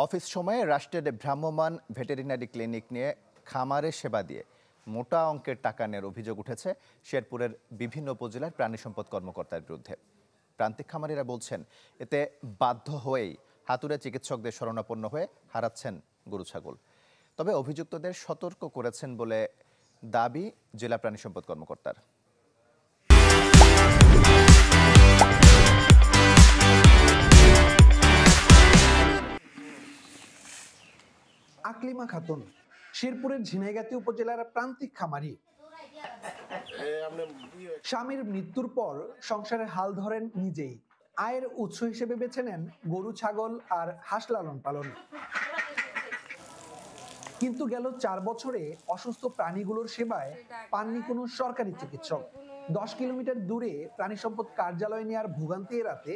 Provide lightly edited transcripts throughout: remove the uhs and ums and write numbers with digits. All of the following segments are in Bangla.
অফিস সময়ে রাষ্ট্রের ভ্রাম্যমাণ ভেটেরিনারি ক্লিনিক নিয়ে খামারে সেবা দিয়ে মোটা অঙ্কের টাকা নেওয়ার অভিযোগ উঠেছে শেরপুরের বিভিন্ন উপজেলার প্রাণী সম্পদ কর্মকর্তার বিরুদ্ধে। প্রান্তিক খামারিরা বলছেন, এতে বাধ্য হয়েই হাতুড়ে চিকিৎসকদের শরণাপন্ন হয়ে হারাচ্ছেন গরু ছাগল। তবে অভিযুক্তদের সতর্ক করেছেন বলে দাবি জেলা প্রাণী সম্পদ কর্মকর্তার। আকলিমা খাতুন শেরপুরের ঝিনাইগাতি উপজেলার প্রান্তিক খামারি। স্বামীর মৃত্যুর পর সংসারের হাল ধরেন নিজেই। আয়ের উৎস হিসেবে বেছে নেন গরু ছাগল আর হাঁস লালন পালন। কিন্তু গেল 4 বছরে অসুস্থ প্রাণীগুলোর সেবায় পাননি কোনো সরকারি চিকিৎসক। 10 কিলোমিটার দূরে প্রাণী সম্পদ কার্যালয় নেওয়ার ভোগান্তি এড়াতে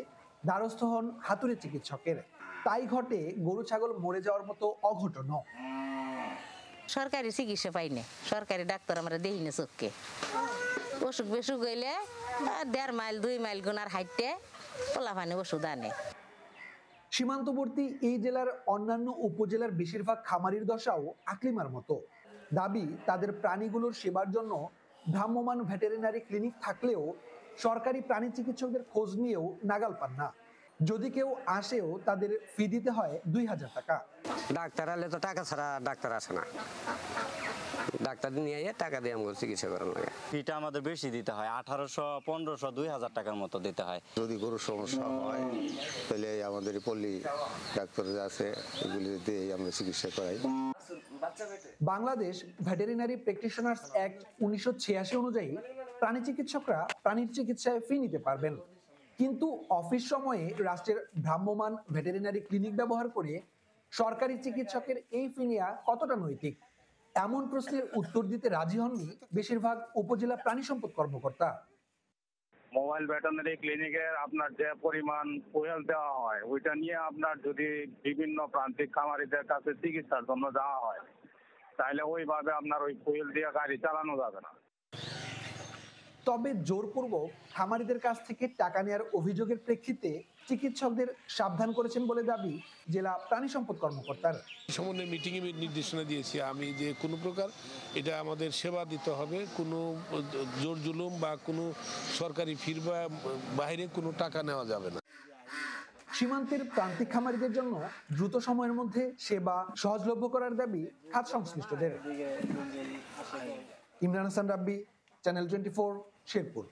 দ্বারস্থ হন হাতুড়ে চিকিৎসকের। তাই ঘটে গরু ছাগল মরে যাওয়ার মতো অঘটন। সরকারি চিকিৎসা পাইনি, সরকারি ডাক্তার আমরা দেখিনি চোখকে। অসুখ বেসুখ হইলে 1.5 মাইল 2 মাইল গুনার হাইটে পোলাপানি ওষুধ আনে। সীমান্তবর্তী এই জেলার অন্যান্য উপজেলার বেশিরভাগ খামারির দশাও আকলিমার মতো। দাবি, তাদের প্রাণীগুলোর সেবার জন্য ভ্রাম্যমাণ ভেটেরিনারি ক্লিনিক থাকলেও সরকারি প্রাণী চিকিৎসকদের খোঁজ নিয়েও নাগাল পান না। যদি কেউ আসেও তাদের ফি দিতে হয় 2000 টাকা। ডাক্তার আলে তো টাকা ছাড়া ডাক্তার আসে না। ডাক্তার নিয়ে টাকা দিয়ে আমাকে চিকিৎসা করার লাগে। ফিটা আমাদের বেশি দিতে হয়, 1800, 1500, 2000 টাকার মতো দিতে হয়। যদি গরুর সমস্যা হয় তাহলে আমাদের পল্লী ডাক্তার আছে, এগুলি দিয়ে আমরা চিকিৎসা করাই। বাংলাদেশ ভেটেরিনারি প্র্যাকটিশনার্স অ্যাক্ট 1986 অনুযায়ী প্রাণী চিকিৎসকরা প্রাণীর চিকিৎসায় ফি নিতে পারবেন। কিন্তু অফিস সময়ে রাষ্ট্রের ভ্রাম্যমাণ ভেটেরিনারি ক্লিনিক ব্যবহার করে সরকারি চিকিৎসকের এই ফি নেওয়া কতটা নৈতিক, এমন প্রশ্নের উত্তর দিতে রাজি হননি বেশিরভাগ উপজেলা প্রাণী সম্পদ কর্মকর্তা। মোবাইল ভেটেরিনারি ক্লিনিকের আপনার যে পরিমাণ ফুয়েল দেওয়া হয়, ওইটা নিয়ে আপনার যদি বিভিন্ন প্রান্তিক খামারিদের কাছে চিকিৎসার জন্য যাওয়া হয়, তাহলে ওইভাবে আপনার ওই ফুয়েল দিয়ে গাড়ি চালানো যাবে না। তবে জোরপূর্বক খামারিদের কাছ থেকে টাকা নেওয়ার অভিযোগের প্রেক্ষিতে চিকিৎসকদের সাবধান করেছেন বলে দাবি জেলা প্রাণী সম্পদ কর্মকর্তার। সমন্বয় মিটিংয়ে নির্দেশনা দিয়েছি আমি যে কোনো প্রকার এটা আমাদের সেবা দিতে হবে, কোনো জোর জুলুম বা কোনো সরকারি ফির বা বাইরে কোনো টাকা নেওয়া যাবে না। সীমান্তের প্রান্তিক খামারিদের জন্য দ্রুত সময়ের মধ্যে সেবা সহজলভ্য করার দাবি খাত সংশ্লিষ্টদের। ইমরান হাসান রাব্বি, চ্যানেল 24, শেরপুর।